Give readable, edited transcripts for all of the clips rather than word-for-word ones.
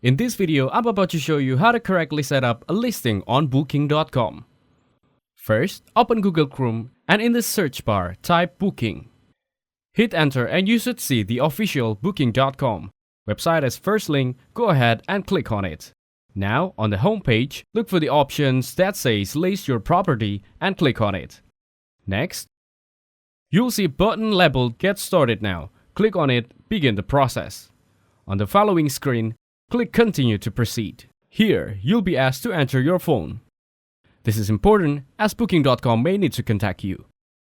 In this video, I'm about to show you how to correctly set up a listing on Booking.com. First, open Google Chrome and in the search bar, type Booking. Hit enter and you should see the official Booking.com website as first link. Go ahead and click on it. Now, on the home page, look for the options that says list your property and click on it. Next, you'll see a button labeled Get Started Now. Click on it, begin the process. On the following screen, click Continue to proceed. Here, you'll be asked to enter your phone. This is important as Booking.com may need to contact you.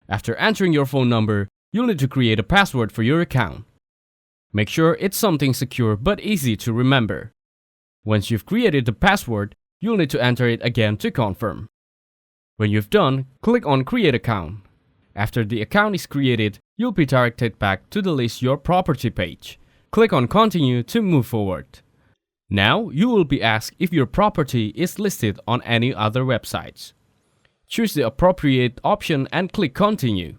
After entering your phone number, you'll need to create a password for your account. Make sure it's something secure but easy to remember. Once you've created the password, you'll need to enter it again to confirm. When you've done, click on Create Account. After the account is created, you'll be directed back to the List Your Property page. Click on Continue to move forward. Now, you will be asked if your property is listed on any other websites. Choose the appropriate option and click Continue.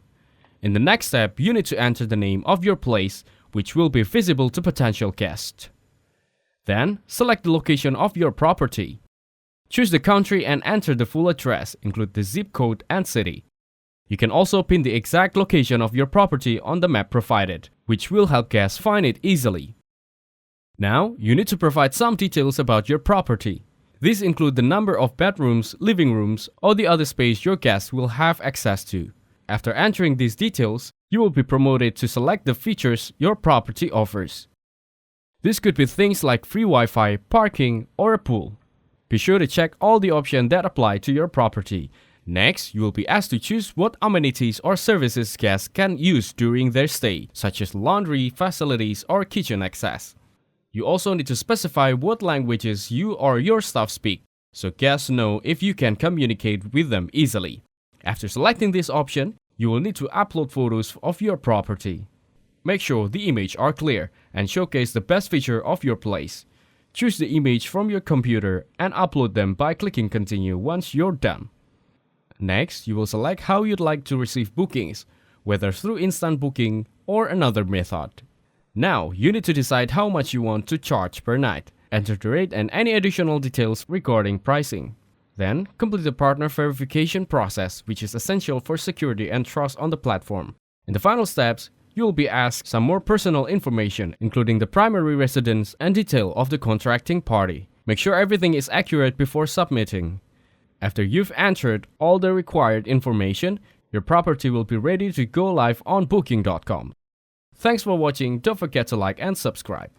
In the next step, you need to enter the name of your place, which will be visible to potential guests. Then, select the location of your property. Choose the country and enter the full address, include the zip code and city. You can also pin the exact location of your property on the map provided, which will help guests find it easily. Now, you need to provide some details about your property. These include the number of bedrooms, living rooms, or the other space your guests will have access to. After entering these details, you will be promoted to select the features your property offers. This could be things like free Wi-Fi, parking, or a pool. Be sure to check all the options that apply to your property. Next, you will be asked to choose what amenities or services guests can use during their stay, such as laundry, facilities, or kitchen access. You also need to specify what languages you or your staff speak, so guests know if you can communicate with them easily. After selecting this option, you will need to upload photos of your property. Make sure the images are clear and showcase the best feature of your place. Choose the image from your computer and upload them by clicking Continue once you're done. Next, you will select how you'd like to receive bookings, whether through instant booking or another method. Now, you need to decide how much you want to charge per night, enter the rate and any additional details regarding pricing. Then, complete the partner verification process, which is essential for security and trust on the platform. In the final steps, you will be asked some more personal information, including the primary residence and detail of the contracting party. Make sure everything is accurate before submitting. After you've entered all the required information, your property will be ready to go live on Booking.com. Thanks for watching. Don't forget to like and subscribe.